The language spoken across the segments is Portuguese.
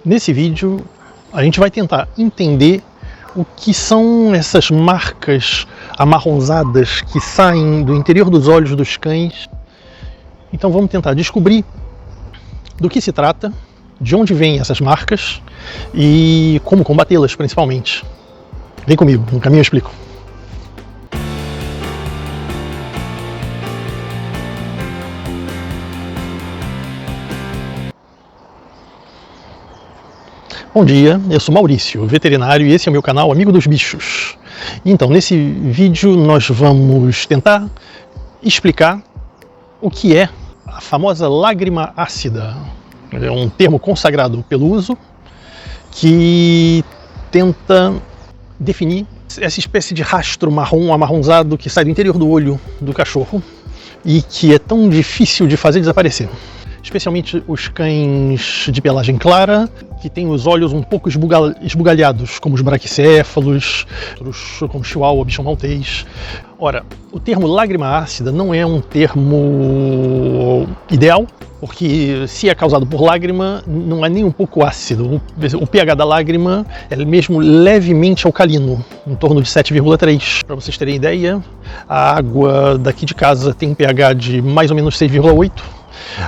Nesse vídeo a gente vai tentar entender o que são essas marcas amarronzadas que saem do interior dos olhos dos cães. Então vamos tentar descobrir do que se trata, de onde vêm essas marcas e como combatê-las principalmente. Vem comigo, no caminho eu explico. Bom dia, eu sou Maurício, veterinário, e esse é o meu canal Amigo dos Bichos. Então, nesse vídeo nós vamos tentar explicar o que é a famosa lágrima ácida. É um termo consagrado pelo uso que tenta definir essa espécie de rastro marrom amarronzado que sai do interior do olho do cachorro e que é tão difícil de fazer desaparecer. Especialmente os cães de pelagem clara, que têm os olhos um pouco esbugalhados, como os braquicéfalos, como chihuahua, bichão maltês. Ora, o termo lágrima ácida não é um termo ideal, porque se é causado por lágrima, não é nem um pouco ácido. O pH da lágrima é mesmo levemente alcalino, em torno de 7,3. Para vocês terem ideia, a água daqui de casa tem um pH de mais ou menos 6,8.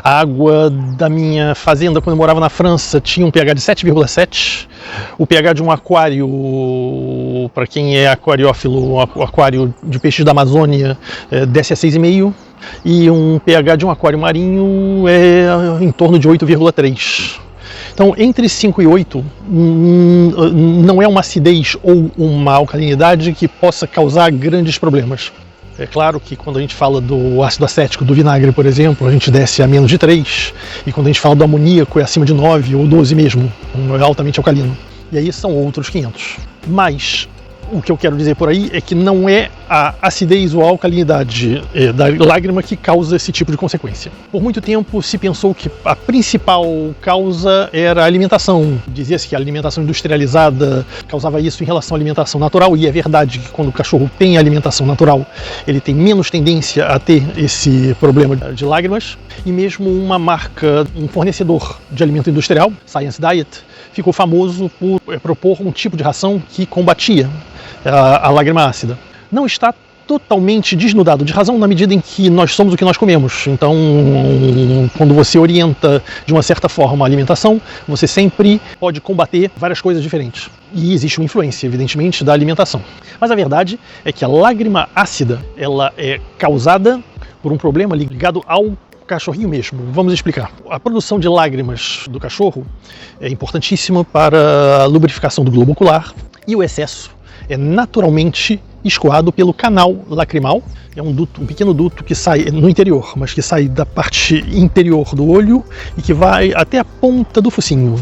A água da minha fazenda, quando eu morava na França, tinha um pH de 7,7. O pH de um aquário, para quem é aquariófilo, o aquário de peixes da Amazônia, desce a 6,5. E um pH de um aquário marinho é em torno de 8,3. Então, entre 5 e 8, não é uma acidez ou uma alcalinidade que possa causar grandes problemas. É claro que quando a gente fala do ácido acético, do vinagre, por exemplo, a gente desce a menos de 3. E quando a gente fala do amoníaco é acima de 9 ou 12 mesmo, é altamente alcalino. E aí são outros 500. Mas o que eu quero dizer por aí é que não é a acidez ou a alcalinidade da lágrima que causa esse tipo de consequência. Por muito tempo se pensou que a principal causa era a alimentação. Dizia-se que a alimentação industrializada causava isso em relação à alimentação natural, e é verdade que quando o cachorro tem alimentação natural, ele tem menos tendência a ter esse problema de lágrimas. E mesmo uma marca, um fornecedor de alimento industrial, Science Diet, ficou famoso por propor um tipo de ração que combatia a lágrima ácida. Não está totalmente desnudado de razão na medida em que nós somos o que nós comemos. Então, quando você orienta de uma certa forma a alimentação, você sempre pode combater várias coisas diferentes. E existe uma influência, evidentemente, da alimentação. Mas a verdade é que a lágrima ácida, ela é causada por um problema ligado ao cachorrinho mesmo. Vamos explicar. A produção de lágrimas do cachorro é importantíssima para a lubrificação do globo ocular, e o excesso é naturalmente escoado pelo canal lacrimal. É um pequeno duto que sai no interior, mas que sai da parte interior do olho e que vai até a ponta do focinho.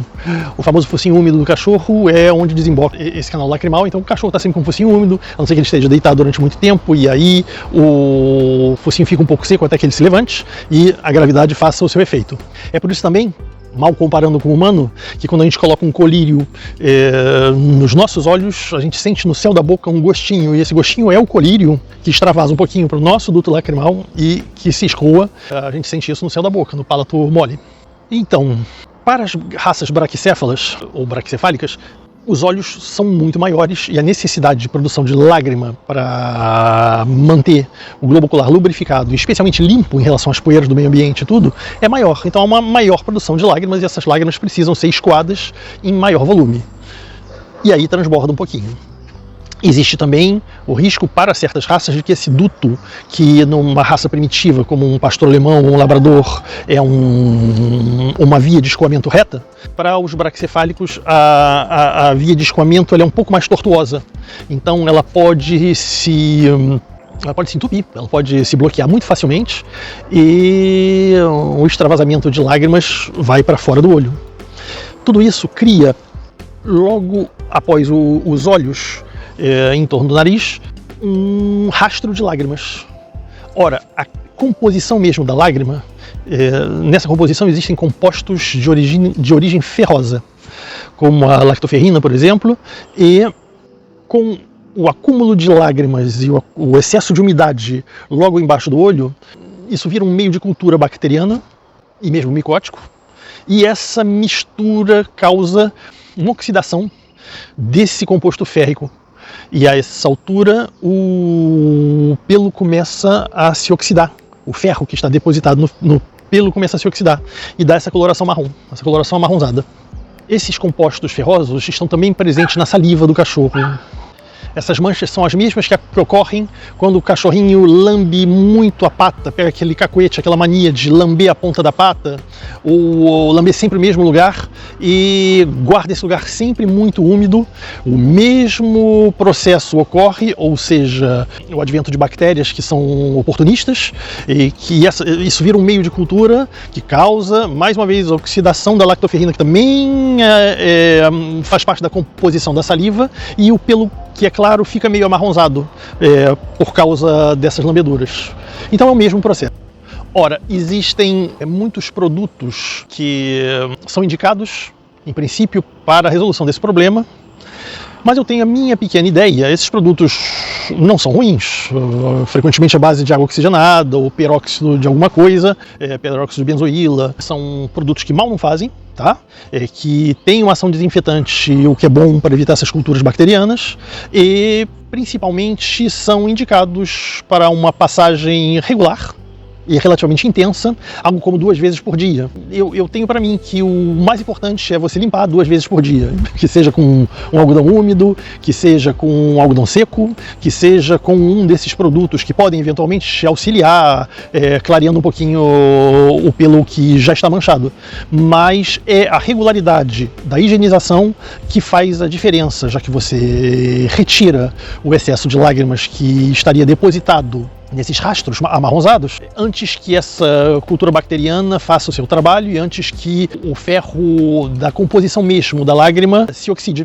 O famoso focinho úmido do cachorro é onde desemboca esse canal lacrimal. Então o cachorro está sempre com o focinho úmido, a não ser que ele esteja deitado durante muito tempo, e aí o focinho fica um pouco seco até que ele se levante e a gravidade faça o seu efeito. É por isso também, mal comparando com o humano, que quando a gente coloca um colírio nos nossos olhos, a gente sente no céu da boca um gostinho, e esse gostinho é o colírio que extravasa um pouquinho para o nosso duto lacrimal e que se escoa. A gente sente isso no céu da boca, no palato mole. Então, para as raças braquicéfalas ou braquicefálicas, os olhos são muito maiores e a necessidade de produção de lágrima para manter o globo ocular lubrificado e especialmente limpo em relação às poeiras do meio ambiente e tudo, é maior. Então há uma maior produção de lágrimas e essas lágrimas precisam ser escoadas em maior volume. E aí transborda um pouquinho. Existe também o risco para certas raças de que esse duto, que numa raça primitiva como um pastor alemão ou um labrador é uma via de escoamento reta, para os braquicefálicos a via de escoamento ela é um pouco mais tortuosa. Então ela pode se entupir, ela pode se bloquear muito facilmente e o extravasamento de lágrimas vai para fora do olho. Tudo isso cria, logo após os olhos, em torno do nariz, um rastro de lágrimas. Ora, a composição mesmo da lágrima, nessa composição existem compostos de origem ferrosa, como a lactoferrina, por exemplo, e com o acúmulo de lágrimas e o excesso de umidade logo embaixo do olho, isso vira um meio de cultura bacteriana e mesmo micótico, e essa mistura causa uma oxidação desse composto férrico. E a essa altura o pelo começa a se oxidar. O ferro que está depositado no pelo começa a se oxidar e dá essa coloração marrom, essa coloração amarronzada. Esses compostos ferrosos estão também presentes na saliva do cachorro. Essas manchas são as mesmas que ocorrem quando o cachorrinho lambe muito a pata, pega aquele cacuete, aquela mania de lamber a ponta da pata, ou lamber sempre o mesmo lugar e guarda esse lugar sempre muito úmido. O mesmo processo ocorre, ou seja, o advento de bactérias que são oportunistas, e que isso vira um meio de cultura que causa, mais uma vez, a oxidação da lactoferrina, que também faz parte da composição da saliva, e o pelo, que é claro, fica meio amarronzado por causa dessas lambeduras. Então é o mesmo processo. Ora, existem muitos produtos que são indicados, em princípio, para a resolução desse problema, mas eu tenho a minha pequena ideia. Esses produtos não são ruins, frequentemente à base de água oxigenada ou peróxido de alguma coisa, peróxido de benzoíla, são produtos que mal não fazem, tá? Que têm uma ação desinfetante, o que é bom para evitar essas culturas bacterianas, e principalmente são indicados para uma passagem regular e relativamente intensa, algo como 2 vezes por dia. Eu tenho para mim que o mais importante é você limpar 2 vezes por dia, que seja com um algodão úmido, que seja com um algodão seco, que seja com um desses produtos que podem eventualmente auxiliar, clareando um pouquinho o pelo que já está manchado. Mas é a regularidade da higienização que faz a diferença, já que você retira o excesso de lágrimas que estaria depositado nesses rastros amarronzados, antes que essa cultura bacteriana faça o seu trabalho e antes que o ferro da composição mesmo da lágrima se oxide.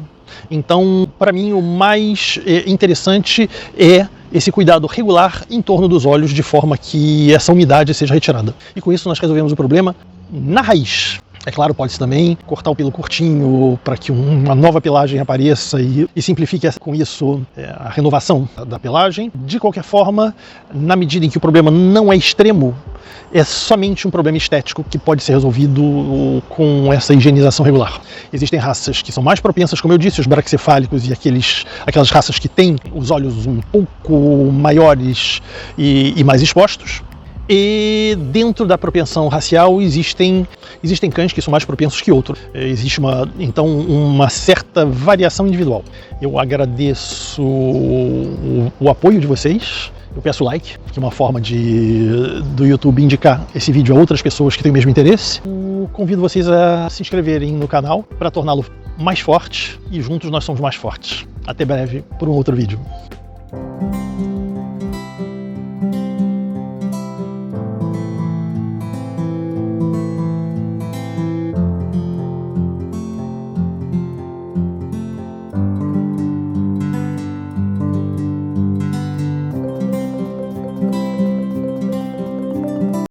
Então, para mim, o mais interessante é esse cuidado regular em torno dos olhos, de forma que essa umidade seja retirada. E com isso nós resolvemos o problema na raiz. É claro, pode-se também cortar o pelo curtinho para que uma nova pelagem apareça e simplifique com isso a renovação da pelagem. De qualquer forma, na medida em que o problema não é extremo, é somente um problema estético que pode ser resolvido com essa higienização regular. Existem raças que são mais propensas, como eu disse, os braquicefálicos e aquelas raças que têm os olhos um pouco maiores e mais expostos. E dentro da propensão racial existem cães que são mais propensos que outros. Existe então uma certa variação individual. Eu agradeço o apoio de vocês. Eu peço like, que é uma forma do YouTube indicar esse vídeo a outras pessoas que têm o mesmo interesse. Eu convido vocês a se inscreverem no canal para torná-lo mais forte, e juntos nós somos mais fortes. Até breve por um outro vídeo.